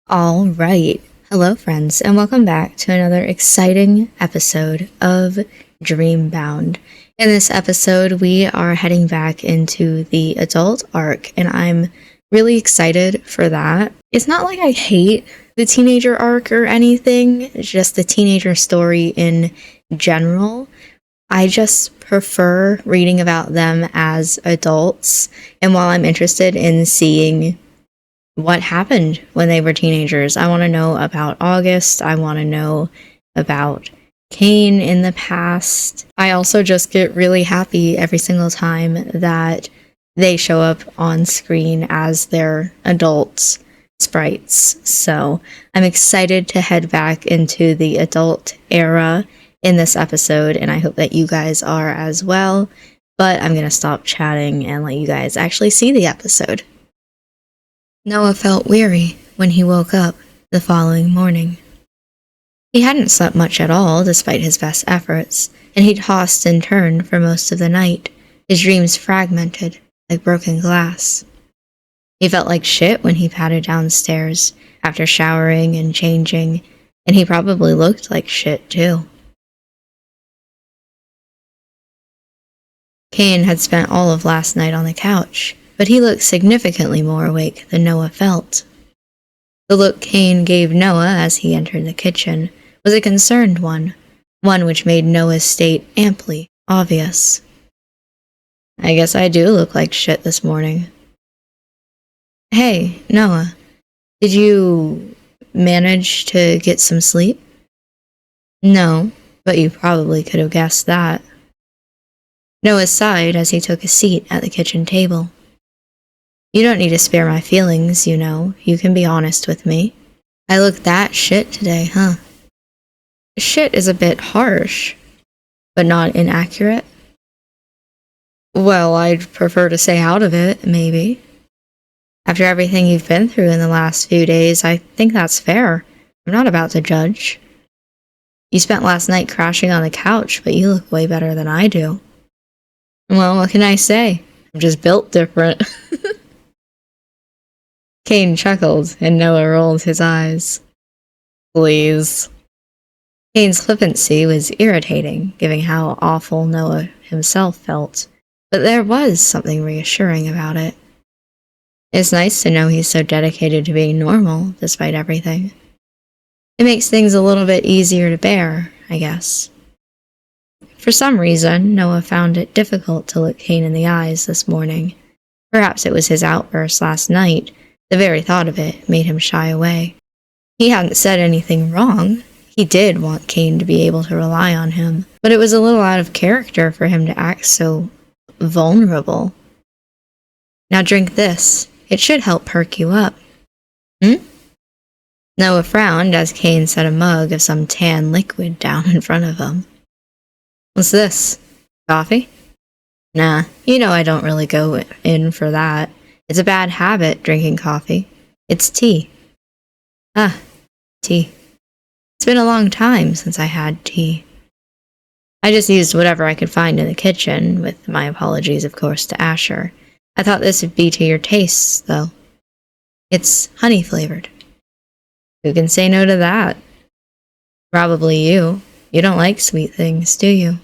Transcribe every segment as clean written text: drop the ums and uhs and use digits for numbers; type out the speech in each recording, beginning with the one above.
All right. Hello, friends, and welcome back to another exciting episode of Dreambound. In this episode, we are heading back into the adult arc, and I'm really excited for that. It's not like I hate the teenager arc or anything, it's just the teenager story in general. I just prefer reading about them as adults, and while I'm interested in seeing what happened when they were teenagers. I want to know about August. I want to know about Kaine in the past. I also just get really happy every single time that they show up on screen as their adult sprites. So I'm excited to head back into the adult era in this episode, and I hope that you guys are as well. But I'm going to stop chatting and let you guys actually see the episode. Noah felt weary when he woke up the following morning. He hadn't slept much at all despite his best efforts, and he tossed and turned for most of the night, his dreams fragmented like broken glass. He felt like shit when he padded downstairs after showering and changing, and he probably looked like shit too. Kaine had spent all of last night on the couch, but he looked significantly more awake than Noah felt. The look Kaine gave Noah as he entered the kitchen was a concerned one which made Noah's state amply obvious. I guess I do look like shit this morning. Hey, Noah, did you manage to get some sleep? No, but you probably could have guessed that. Noah sighed as he took a seat at the kitchen table. You don't need to spare my feelings, you know. You can be honest with me. I look that shit today, huh? Shit is a bit harsh, but not inaccurate. Well, I'd prefer to stay out of it, maybe. After everything you've been through in the last few days, I think that's fair. I'm not about to judge. You spent last night crashing on the couch, but you look way better than I do. Well, what can I say? I'm just built different. Kaine chuckled, and Noah rolled his eyes. Please. Kaine's flippancy was irritating, given how awful Noah himself felt, but there was something reassuring about it. It's nice to know he's so dedicated to being normal, despite everything. It makes things a little bit easier to bear, I guess. For some reason, Noah found it difficult to look Kaine in the eyes this morning. Perhaps it was his outburst last night. The very thought of it made him shy away. He hadn't said anything wrong. He did want Kaine to be able to rely on him, but it was a little out of character for him to act so vulnerable. Now drink this. It should help perk you up. Noah frowned as Kaine set a mug of some tan liquid down in front of him. What's this? Coffee? Nah, you know I don't really go in for that. It's a bad habit, drinking coffee. It's tea. Ah, tea. It's been a long time since I had tea. I just used whatever I could find in the kitchen, with my apologies, of course, to Asher. I thought this would be to your tastes, though. It's honey-flavored. Who can say no to that? Probably you. You don't like sweet things, do you?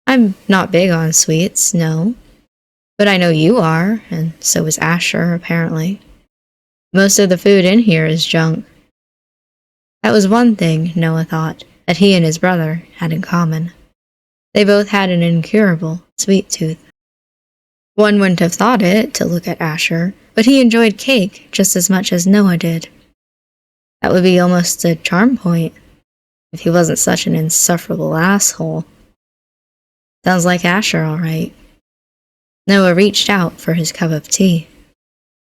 I'm not big on sweets, no. But I know you are, and so is Asher, apparently. Most of the food in here is junk. That was one thing, Noah thought, that he and his brother had in common. They both had an incurable sweet tooth. One wouldn't have thought it, to look at Asher, but he enjoyed cake just as much as Noah did. That would be almost a charm point, if he wasn't such an insufferable asshole. Sounds like Asher, all right. Noah reached out for his cup of tea.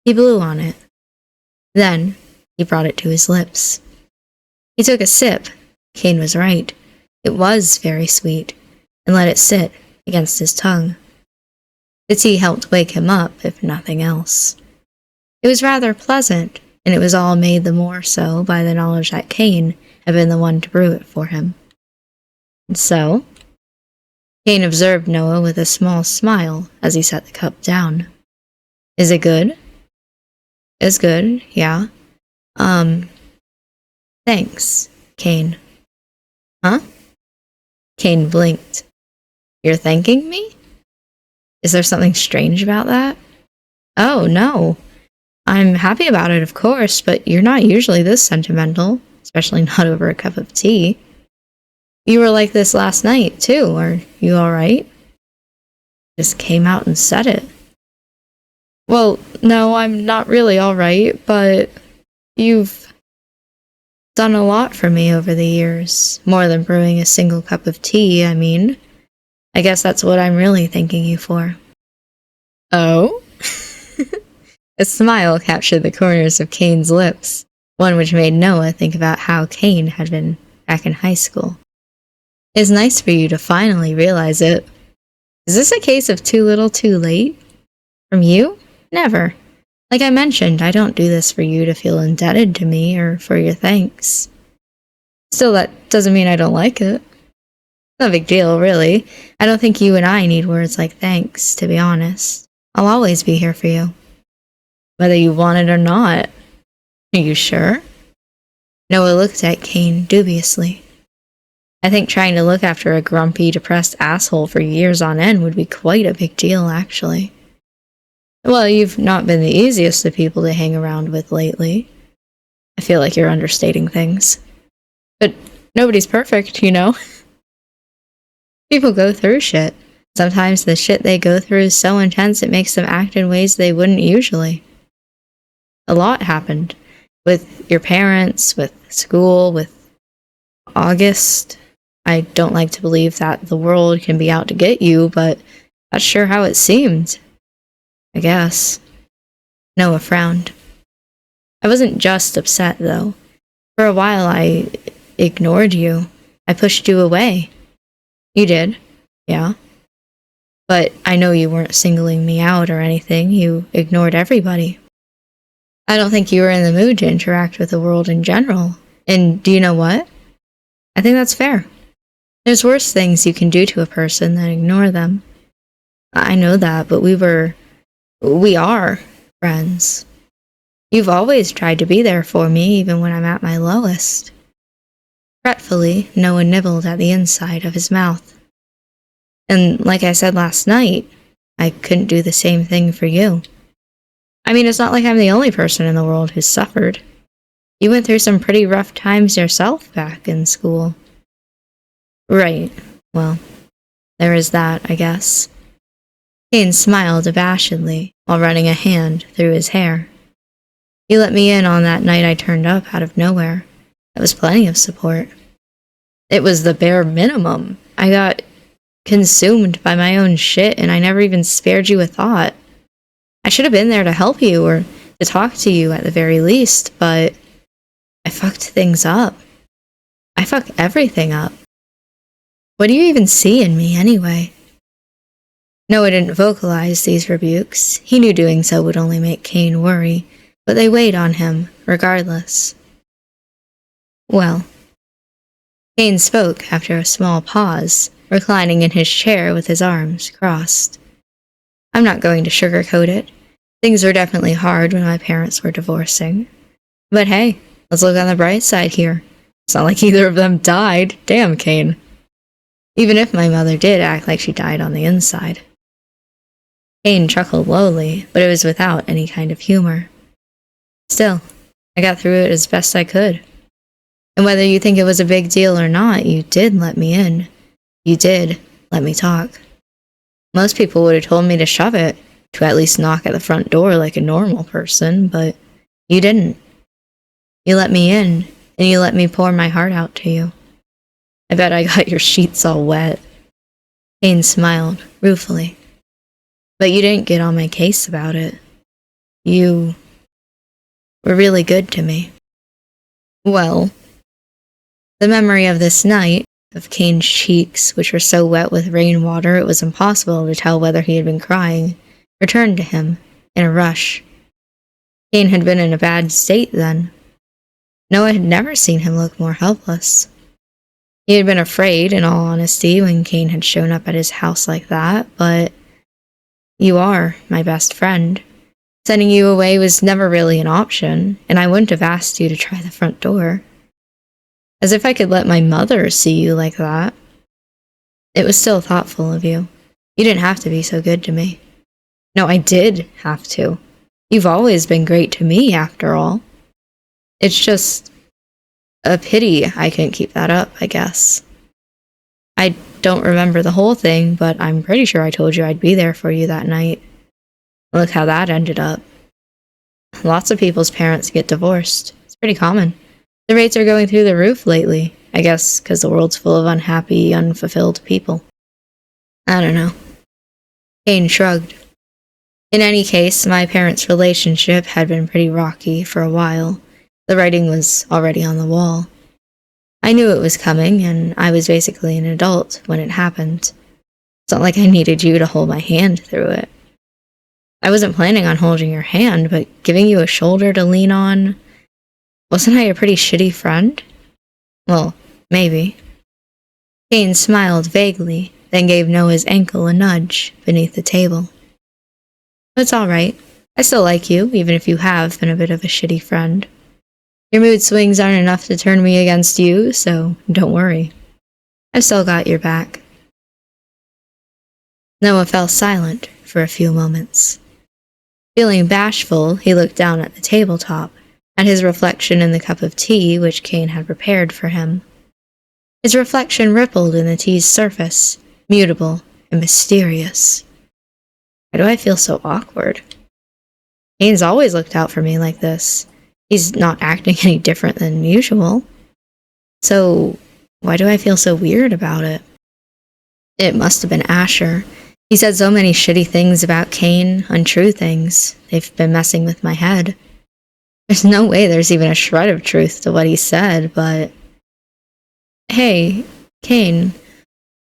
He blew on it. Then, he brought it to his lips. He took a sip. Kaine was right. It was very sweet, and let it sit against his tongue. The tea helped wake him up, if nothing else. It was rather pleasant, and it was all made the more so by the knowledge that Kaine had been the one to brew it for him. And so, Kaine observed Noah with a small smile as he set the cup down. Is it good? It's good, yeah. Um, thanks, Kaine. Huh? Kaine blinked. You're thanking me? Is there something strange about that? Oh, no. I'm happy about it, of course, but you're not usually this sentimental, especially not over a cup of tea. You were like this last night, too. Are you alright? Just came out and said it. Well, no, I'm not really alright, but you've done a lot for me over the years. More than brewing a single cup of tea, I mean. I guess that's what I'm really thanking you for. Oh? A smile captured the corners of Kaine's lips, one which made Noah think about how Kaine had been back in high school. It's nice for you to finally realize it. Is this a case of too little too late? From you? Never. Like I mentioned, I don't do this for you to feel indebted to me or for your thanks. Still, that doesn't mean I don't like it. No big deal, really. I don't think you and I need words like thanks, to be honest. I'll always be here for you. Whether you want it or not. Are you sure? Noah looked at Kaine dubiously. I think trying to look after a grumpy, depressed asshole for years on end would be quite a big deal, actually. Well, you've not been the easiest of people to hang around with lately. I feel like you're understating things. But nobody's perfect, you know? People go through shit. Sometimes the shit they go through is so intense it makes them act in ways they wouldn't usually. A lot happened. With your parents, with school, with August. I don't like to believe that the world can be out to get you, but that's sure how it seemed. I guess. Noah frowned. I wasn't just upset, though. For a while, I ignored you. I pushed you away. You did, yeah. But I know you weren't singling me out or anything. You ignored everybody. I don't think you were in the mood to interact with the world in general. And do you know what? I think that's fair. There's worse things you can do to a person than ignore them. I know that, but we are friends. You've always tried to be there for me, even when I'm at my lowest. Fretfully, Noah nibbled at the inside of his mouth. And like I said last night, I couldn't do the same thing for you. I mean, it's not like I'm the only person in the world who's suffered. You went through some pretty rough times yourself back in school. Right. Well, there is that, I guess. Kaine smiled abashedly while running a hand through his hair. You let me in on that night I turned up out of nowhere. That was plenty of support. It was the bare minimum. I got consumed by my own shit and I never even spared you a thought. I should have been there to help you or to talk to you at the very least, but I fucked things up. I fuck everything up. What do you even see in me anyway? Noah didn't vocalize these rebukes. He knew doing so would only make Kaine worry, but they weighed on him regardless. Well, Kaine spoke after a small pause, reclining in his chair with his arms crossed. I'm not going to sugarcoat it. Things were definitely hard when my parents were divorcing. But hey, let's look on the bright side here. It's not like either of them died. Damn, Kaine. Even if my mother did act like she died on the inside. Kaine chuckled lowly, but it was without any kind of humor. Still, I got through it as best I could. And whether you think it was a big deal or not, you did let me in. You did let me talk. Most people would have told me to shove it, to at least knock at the front door like a normal person, but you didn't. You let me in, and you let me pour my heart out to you. I bet I got your sheets all wet. Kaine smiled, ruefully. But you didn't get on my case about it. You were really good to me. Well, the memory of this night, of Kaine's cheeks, which were so wet with rainwater it was impossible to tell whether he had been crying, returned to him in a rush. Kaine had been in a bad state then. Noah had never seen him look more helpless. He had been afraid, in all honesty, when Kaine had shown up at his house like that, but you are my best friend. Sending you away was never really an option, and I wouldn't have asked you to try the front door. As if I could let my mother see you like that. It was still thoughtful of you. You didn't have to be so good to me. No, I did have to. You've always been great to me, after all. It's just a pity I couldn't keep that up, I guess. I don't remember the whole thing, but I'm pretty sure I told you I'd be there for you that night. Look how that ended up. Lots of people's parents get divorced. It's pretty common. The rates are going through the roof lately, I guess because the world's full of unhappy, unfulfilled people. I don't know. Kaine shrugged. In any case, my parents' relationship had been pretty rocky for a while. The writing was already on the wall. I knew it was coming, and I was basically an adult when it happened. It's not like I needed you to hold my hand through it. I wasn't planning on holding your hand, but giving you a shoulder to lean on... Wasn't I a pretty shitty friend? Well, maybe. Kaine smiled vaguely, then gave Noah's ankle a nudge beneath the table. It's alright. I still like you, even if you have been a bit of a shitty friend. Your mood swings aren't enough to turn me against you, so don't worry. I've still got your back. Noah fell silent for a few moments. Feeling bashful, he looked down at the tabletop, at his reflection in the cup of tea which Kaine had prepared for him. His reflection rippled in the tea's surface, mutable and mysterious. Why do I feel so awkward? Kaine's always looked out for me like this. He's not acting any different than usual. So, why do I feel so weird about it? It must have been Asher. He said so many shitty things about Kaine, untrue things. They've been messing with my head. There's no way there's even a shred of truth to what he said, but... Hey, Kaine,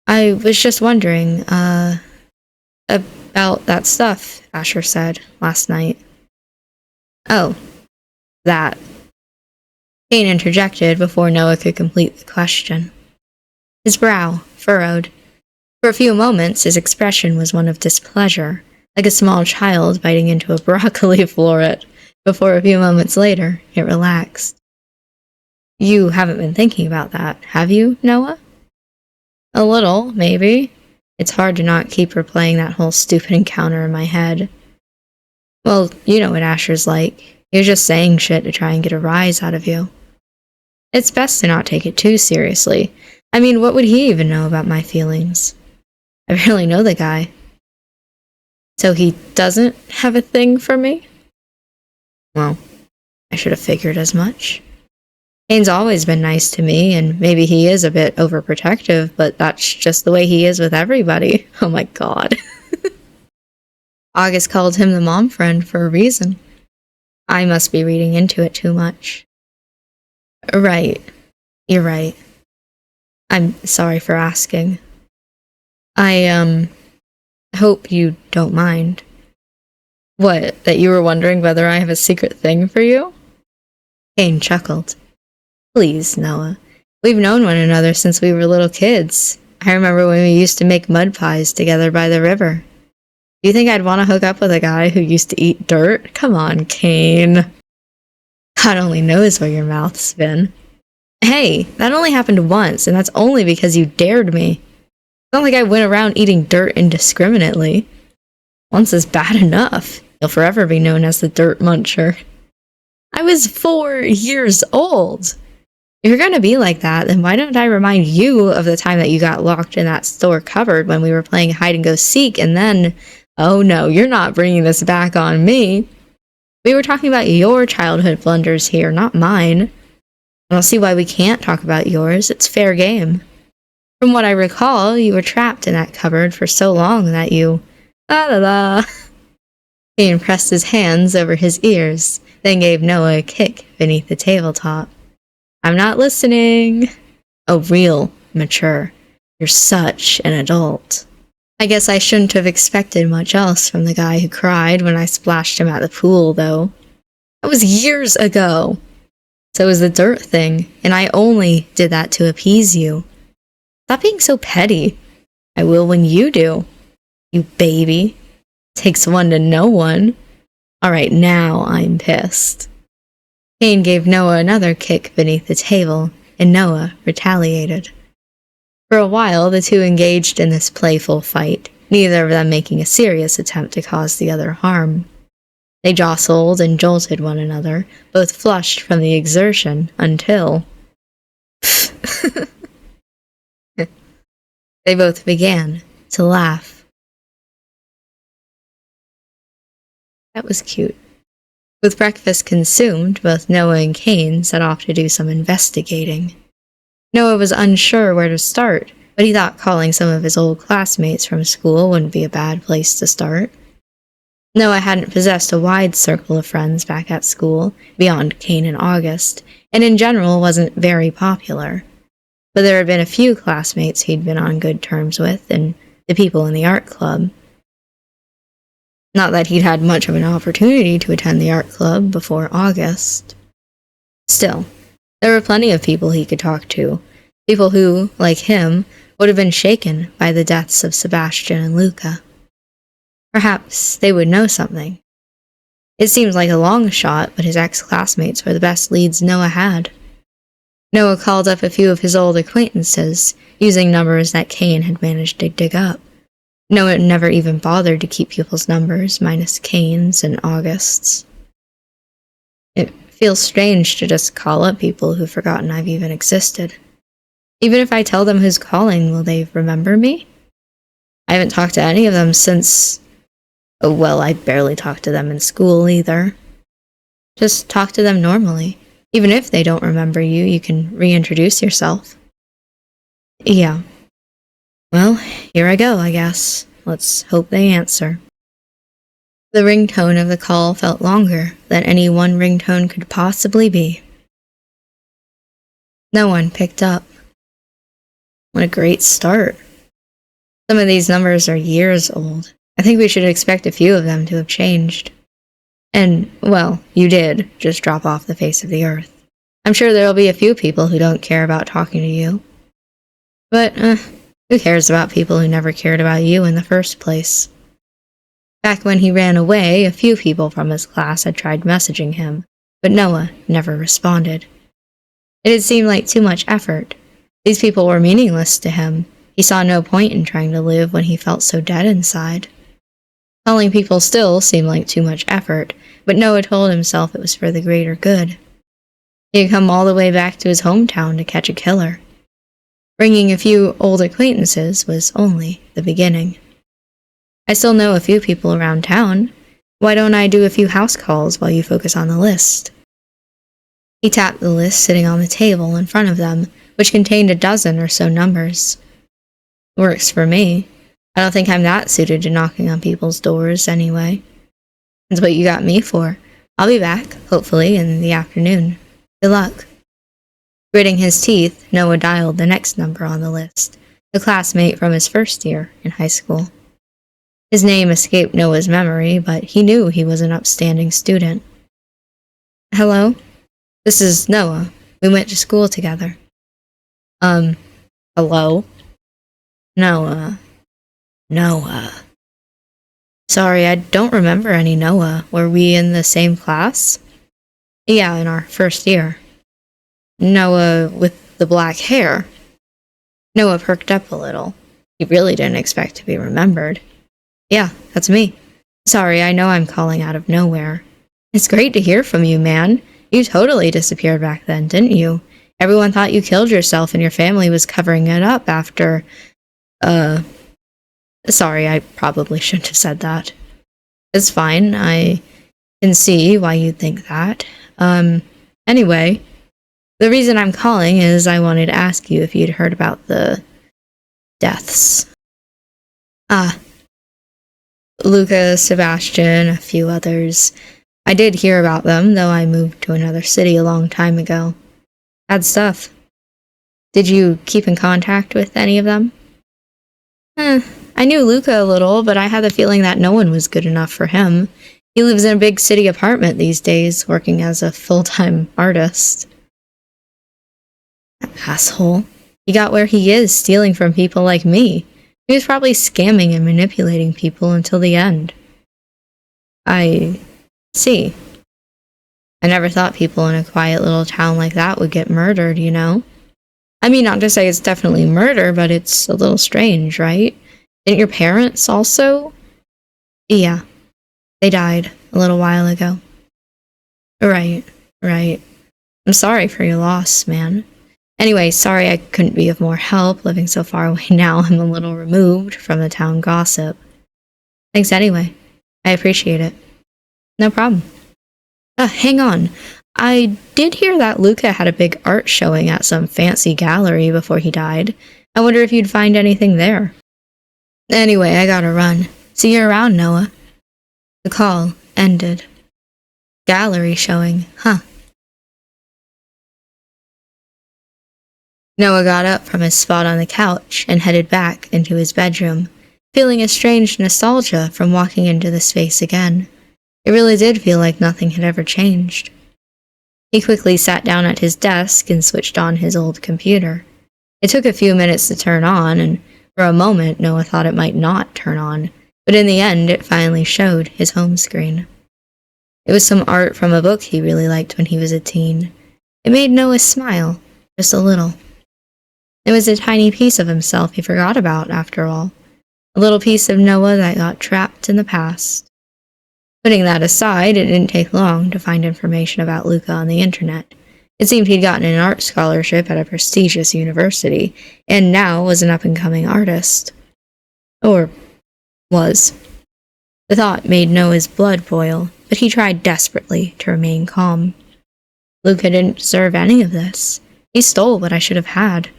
I was just wondering, about that stuff Asher said last night. Oh, that. Kaine interjected before Noah could complete the question. His brow furrowed. For a few moments, his expression was one of displeasure, like a small child biting into a broccoli floret. Before a few moments later, it relaxed. You haven't been thinking about that, have you, Noah? A little, maybe. It's hard to not keep replaying that whole stupid encounter in my head. Well, you know what Asher's like. He was just saying shit to try and get a rise out of you. It's best to not take it too seriously. I mean, what would he even know about my feelings? I barely know the guy. So he doesn't have a thing for me? Well, I should have figured as much. Kaine's always been nice to me, and maybe he is a bit overprotective, but that's just the way he is with everybody. Oh my god. August called him the mom friend for a reason. I must be reading into it too much. Right. You're right. I'm sorry for asking. I, hope you don't mind. What, that you were wondering whether I have a secret thing for you? Kaine chuckled. Please, Noah. We've known one another since we were little kids. I remember when we used to make mud pies together by the river. Do you think I'd want to hook up with a guy who used to eat dirt? Come on, Kaine. God only knows where your mouth's been. Hey, that only happened once, and that's only because you dared me. It's not like I went around eating dirt indiscriminately. Once is bad enough. You'll forever be known as the dirt muncher. I was 4 years old. If you're gonna be like that, then why don't I remind you of the time that you got locked in that store cupboard when we were playing hide-and-go-seek, and then... Oh no, you're not bringing this back on me. We were talking about your childhood blunders here, not mine. I don't see why we can't talk about yours. It's fair game. From what I recall, you were trapped in that cupboard for so long that you... La la la. Kaine pressed his hands over his ears, then gave Noah a kick beneath the tabletop. I'm not listening. Oh, real mature. You're such an adult. I guess I shouldn't have expected much else from the guy who cried when I splashed him at the pool, though. That was years ago. So was the dirt thing, and I only did that to appease you. Stop being so petty. I will when you do. You baby. Takes one to know one. Alright, now I'm pissed. Kaine gave Noah another kick beneath the table, and Noah retaliated. For a while, the two engaged in this playful fight, neither of them making a serious attempt to cause the other harm. They jostled and jolted one another, both flushed from the exertion, until they both began to laugh. That was cute. With breakfast consumed, both Noah and Kaine set off to do some investigating. Noah was unsure where to start, but he thought calling some of his old classmates from school wouldn't be a bad place to start. Noah hadn't possessed a wide circle of friends back at school, beyond Kaine and August, and in general wasn't very popular. But there had been a few classmates he'd been on good terms with, and the people in the art club. Not that he'd had much of an opportunity to attend the art club before August. Still, there were plenty of people he could talk to, people who, like him, would have been shaken by the deaths of Sebastian and Luca. Perhaps they would know something. It seemed like a long shot, but his ex-classmates were the best leads Noah had. Noah called up a few of his old acquaintances, using numbers that Kaine had managed to dig up. Noah never even bothered to keep people's numbers, minus Kaine's and August's. It feels strange to just call up people who've forgotten I've even existed. Even if I tell them who's calling, will they remember me? I haven't talked to any of them since... Oh, well, I barely talked to them in school either. Just talk to them normally. Even if they don't remember you, you can reintroduce yourself. Yeah. Well, here I go, I guess. Let's hope they answer. The ringtone of the call felt longer than any one ringtone could possibly be. No one picked up. What a great start. Some of these numbers are years old. I think we should expect a few of them to have changed. And, well, you did just drop off the face of the earth. I'm sure there'll be a few people who don't care about talking to you. But, who cares about people who never cared about you in the first place? Back when he ran away, a few people from his class had tried messaging him, but Noah never responded. It had seemed like too much effort. These people were meaningless to him. He saw no point in trying to live when he felt so dead inside. Calling people still seemed like too much effort, but Noah told himself it was for the greater good. He had come all the way back to his hometown to catch a killer. Bringing a few old acquaintances was only the beginning. I still know a few people around town. Why don't I do a few house calls while you focus on the list? He tapped the list sitting on the table in front of them, which contained a dozen or so numbers. Works for me. I don't think I'm that suited to knocking on people's doors anyway. That's what you got me for. I'll be back, hopefully, in the afternoon. Good luck. Gritting his teeth, Noah dialed the next number on the list, a classmate from his first year in high school. His name escaped Noah's memory, but he knew he was an upstanding student. Hello? This is Noah. We went to school together. Hello? Noah. Sorry, I don't remember any Noah. Were we in the same class? Yeah, in our first year. Noah with the black hair. Noah perked up a little. He really didn't expect to be remembered. Yeah, that's me. Sorry, I know I'm calling out of nowhere. It's great to hear from you, man. You totally disappeared back then, didn't you? Everyone thought you killed yourself and your family was covering it up after... Sorry, I probably shouldn't have said that. It's fine, I can see why you'd think that. Anyway, the reason I'm calling is I wanted to ask you if you'd heard about the deaths. Luca, Sebastian, a few others. I did hear about them, though I moved to another city a long time ago. Bad stuff. Did you keep in contact with any of them? I knew Luca a little, but I had the feeling that no one was good enough for him. He lives in a big city apartment these days, working as a full-time artist. Asshole. He got where he is, stealing from people like me. He was probably scamming and manipulating people until the end. I See, I never thought people in a quiet little town like that would get murdered, you know? I mean, not to say it's definitely murder, but it's a little strange, right? Didn't your parents also? Yeah, they died a little while ago. Right. I'm sorry for your loss, man. Anyway, sorry I couldn't be of more help living so far away now. I'm a little removed from the town gossip. Thanks anyway. I appreciate it. No problem. Hang on. I did hear that Luca had a big art showing at some fancy gallery before he died. I wonder if you'd find anything there. Anyway, I gotta run. See you around, Noah. The call ended. Gallery showing, huh? Noah got up from his spot on the couch and headed back into his bedroom, feeling a strange nostalgia from walking into the space again. It really did feel like nothing had ever changed. He quickly sat down at his desk and switched on his old computer. It took a few minutes to turn on, and for a moment Noah thought it might not turn on, but in the end it finally showed his home screen. It was some art from a book he really liked when he was a teen. It made Noah smile, just a little. It was a tiny piece of himself he forgot about, after all. A little piece of Noah that got trapped in the past. Putting that aside, it didn't take long to find information about Luca on the internet. It seemed he'd gotten an art scholarship at a prestigious university, and now was an up-and-coming artist. Or was. The thought made Noah's blood boil, but he tried desperately to remain calm. Luca didn't deserve any of this. He stole what I should have had.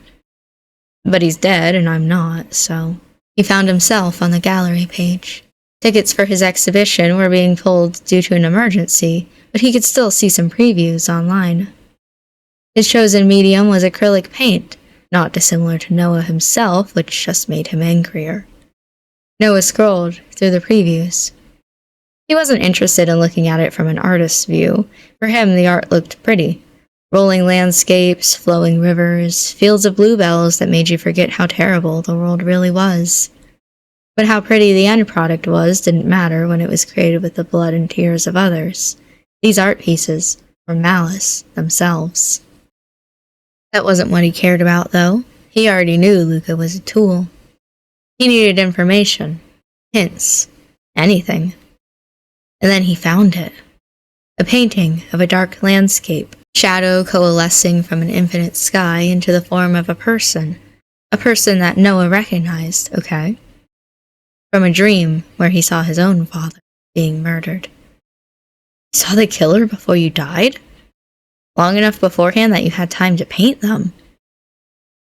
But he's dead, and I'm not, so... He found himself on the gallery page. Tickets for his exhibition were being pulled due to an emergency, but he could still see some previews online. His chosen medium was acrylic paint, not dissimilar to Noah himself, which just made him angrier. Noah scrolled through the previews. He wasn't interested in looking at it from an artist's view. For him, the art looked pretty. Rolling landscapes, flowing rivers, fields of bluebells that made you forget how terrible the world really was. But how pretty the end product was didn't matter when it was created with the blood and tears of others. These art pieces were malice themselves. That wasn't what he cared about, though. He already knew Luca was a tool. He needed information, hints, anything. And then he found it. A painting of a dark landscape, shadow coalescing from an infinite sky into the form of a person that Noah recognized, okay? From a dream where he saw his own father being murdered. You saw the killer before you died? Long enough beforehand that you had time to paint them.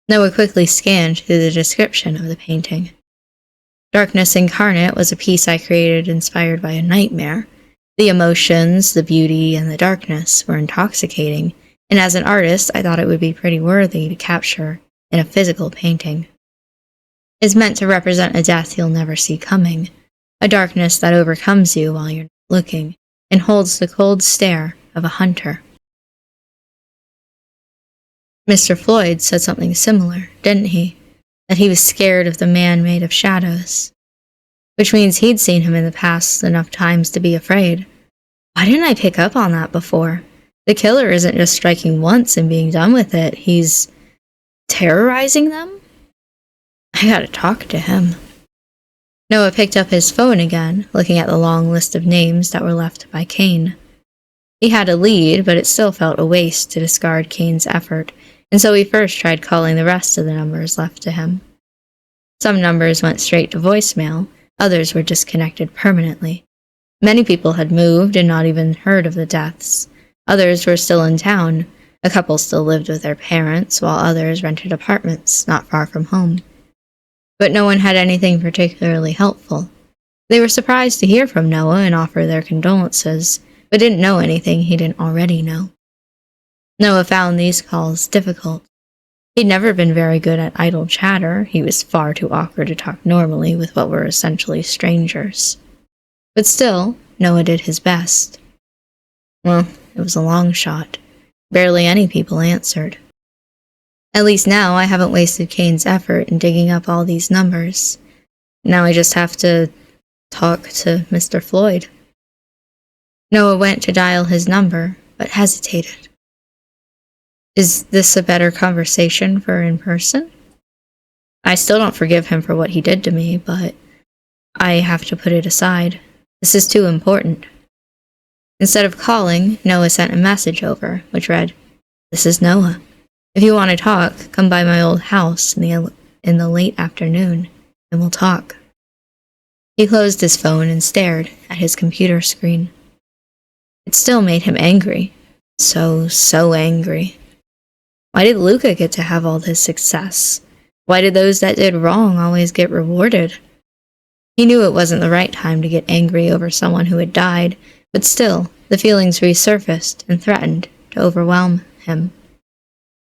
Noah quickly scanned through the description of the painting. Darkness Incarnate was a piece I created inspired by a nightmare. The emotions, the beauty, and the darkness were intoxicating, and as an artist, I thought it would be pretty worthy to capture in a physical painting. It's meant to represent a death you'll never see coming, a darkness that overcomes you while you're not looking, and holds the cold stare of a hunter. Mr. Floyd said something similar, didn't he? That he was scared of the man made of shadows. Which means he'd seen him in the past enough times to be afraid. Why didn't I pick up on that before? The killer isn't just striking once and being done with it, he's terrorizing them? I gotta talk to him. Noah picked up his phone again, looking at the long list of names that were left by Kaine. He had a lead, but it still felt a waste to discard Kaine's effort, and so he first tried calling the rest of the numbers left to him. Some numbers went straight to voicemail, others were disconnected permanently. Many people had moved and not even heard of the deaths. Others were still in town. A couple still lived with their parents, while others rented apartments not far from home. But no one had anything particularly helpful. They were surprised to hear from Noah and offer their condolences, but didn't know anything he didn't already know. Noah found these calls difficult. He'd never been very good at idle chatter. He was far too awkward to talk normally with what were essentially strangers. But still, Noah did his best. Well, it was a long shot. Barely any people answered. At least now I haven't wasted Kaine's effort in digging up all these numbers. Now I just have to talk to Mr. Floyd. Noah went to dial his number, but hesitated. Is this a better conversation for in person? I still don't forgive him for what he did to me, but I have to put it aside. This is too important. Instead of calling, Noah sent a message over, which read, "This is Noah. If you want to talk, come by my old house in the late afternoon, and we'll talk." He closed his phone and stared at his computer screen. It still made him angry. So angry. Why did Luca get to have all this success? Why did those that did wrong always get rewarded? He knew it wasn't the right time to get angry over someone who had died, but still, the feelings resurfaced and threatened to overwhelm him.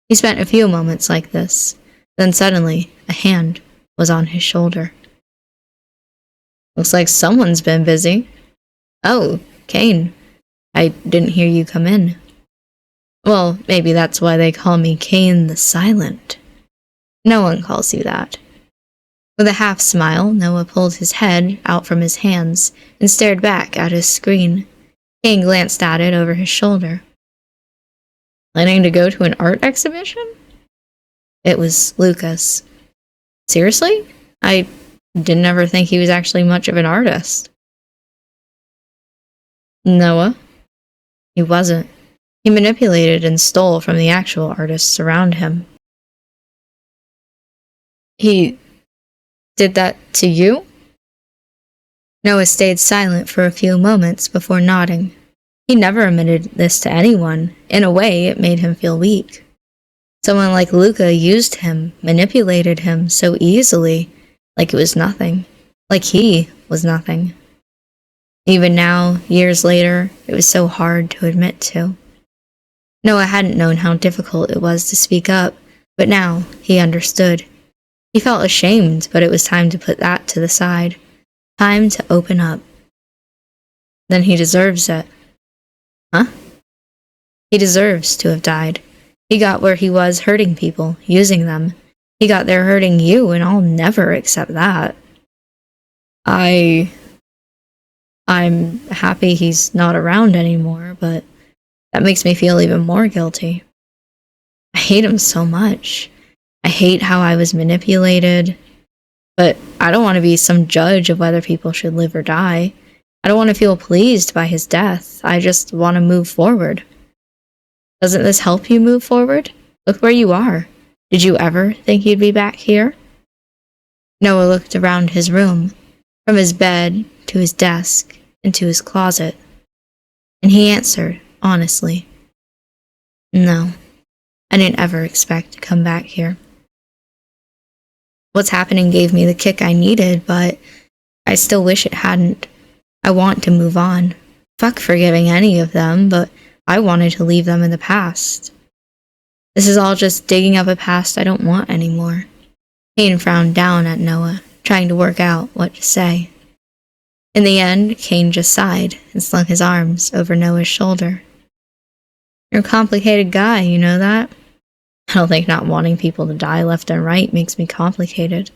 He spent a few moments like this, then suddenly, a hand was on his shoulder. Looks like someone's been busy. Oh, Kaine. I didn't hear you come in. Well, maybe that's why they call me Kaine the Silent. No one calls you that. With a half smile, Noah pulled his head out from his hands and stared back at his screen. Kaine glanced at it over his shoulder. Planning to go to an art exhibition? It was Lucas. Seriously? I didn't ever think he was actually much of an artist. Noah? He wasn't. He manipulated and stole from the actual artists around him. He did that to you? Noah stayed silent for a few moments before nodding. He never admitted this to anyone. In a way, it made him feel weak. Someone like Luca used him, manipulated him so easily, like it was nothing. Like he was nothing. Even now, years later, it was so hard to admit to. Noah hadn't known how difficult it was to speak up, but now he understood. He felt ashamed, but it was time to put that to the side. Time to open up. Then he deserves it. Huh? He deserves to have died. He got where he was hurting people, using them. He got there hurting you, and I'll never accept that. I'm happy he's not around anymore, but that makes me feel even more guilty. I hate him so much. I hate how I was manipulated, but I don't want to be some judge of whether people should live or die. I don't want to feel pleased by his death. I just want to move forward. Doesn't this help you move forward? Look where you are. Did you ever think you'd be back here? Noah looked around his room, from his bed to his desk and to his closet, and he answered honestly, "No, I didn't ever expect to come back here. What's happening gave me the kick I needed, but I still wish it hadn't. I want to move on. Fuck forgiving any of them, but I wanted to leave them in the past. This is all just digging up a past I don't want anymore." Kaine frowned down at Noah, trying to work out what to say. In the end, Kaine just sighed and slung his arms over Noah's shoulder. You're a complicated guy, you know that? I don't think not wanting people to die left and right makes me complicated.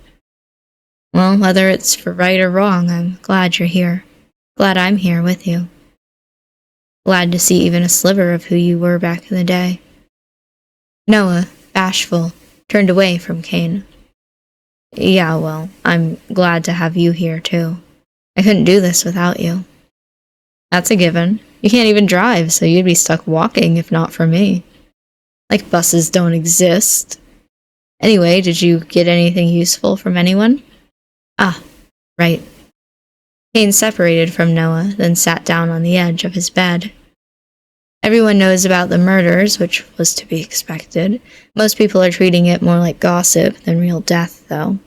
Well, whether it's for right or wrong, I'm glad you're here. Glad I'm here with you. Glad to see even a sliver of who you were back in the day. Noah, bashful, turned away from Kaine. Yeah, well, I'm glad to have you here too. I couldn't do this without you. That's a given. You can't even drive, so you'd be stuck walking if not for me. Like buses don't exist. Anyway, did you get anything useful from anyone? Ah, right. Kaine separated from Noah, then sat down on the edge of his bed. Everyone knows about the murders, which was to be expected. Most people are treating it more like gossip than real death, though.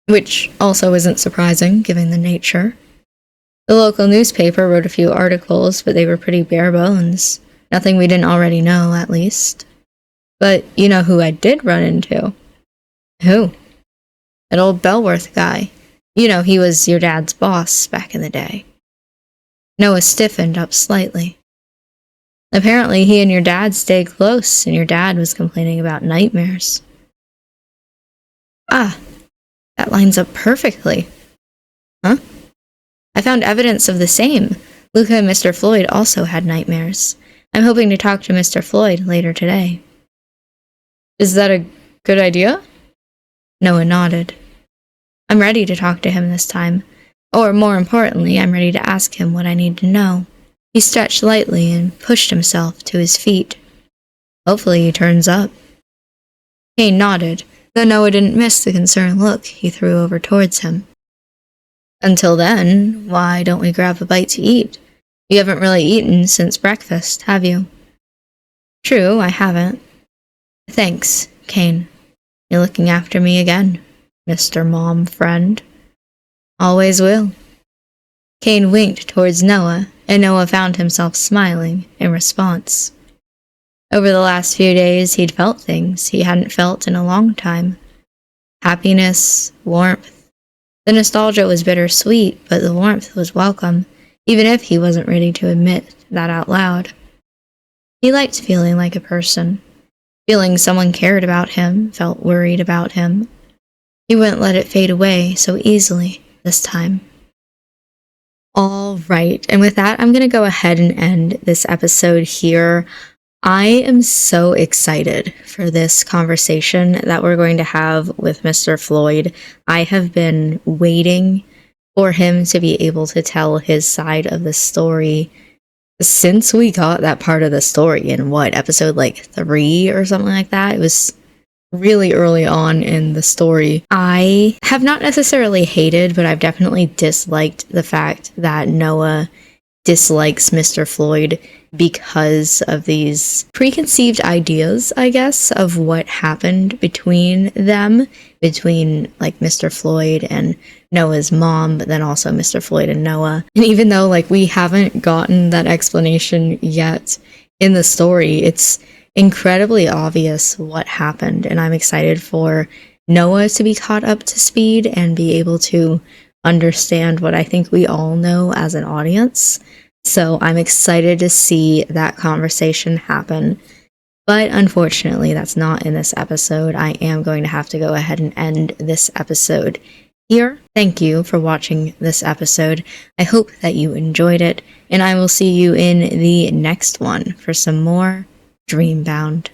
Which also isn't surprising, given the nature. The local newspaper wrote a few articles, but they were pretty bare bones. Nothing we didn't already know, at least. But you know who I did run into? Who? That old Belworth guy. You know, he was your dad's boss back in the day. Noah stiffened up slightly. Apparently he and your dad stayed close, and your dad was complaining about nightmares. Ah, that lines up perfectly. Huh? I found evidence of the same. Luca and Mr. Floyd also had nightmares. I'm hoping to talk to Mr. Floyd later today. Is that a good idea? Noah nodded. I'm ready to talk to him this time. Or, more importantly, I'm ready to ask him what I need to know. He stretched lightly and pushed himself to his feet. Hopefully he turns up. Kaine nodded, though Noah didn't miss the concerned look he threw over towards him. Until then, why don't we grab a bite to eat? You haven't really eaten since breakfast, have you? True, I haven't. Thanks, Kaine. You're looking after me again, Mr. Mom Friend. Always will. Kaine winked towards Noah, and Noah found himself smiling in response. Over the last few days, he'd felt things he hadn't felt in a long time. Happiness, warmth. The nostalgia was bittersweet, but the warmth was welcome, even if he wasn't ready to admit that out loud. He liked feeling like a person, feeling someone cared about him, felt worried about him. He wouldn't let it fade away so easily this time. All right, and with that, I'm going to go ahead and end this episode here. I am so excited for this conversation that we're going to have with Mr. Floyd. I have been waiting for him to be able to tell his side of the story since we got that part of the story in episode 3 or something like that. It was really early on in the story. I have not necessarily hated, but I've definitely disliked the fact that Noah dislikes Mr. Floyd because of these preconceived ideas, I guess, of what happened between them, between Mr. Floyd and Noah's mom, but then also Mr. Floyd and Noah. And even though we haven't gotten that explanation yet in the story, it's incredibly obvious what happened, and I'm excited for Noah to be caught up to speed and be able to understand what I think we all know as an audience. So I'm excited to see that conversation happen. But unfortunately, that's not in this episode. I am going to have to go ahead and end this episode here. Thank you for watching this episode. I hope that you enjoyed it, and I will see you in the next one for some more Dreambound.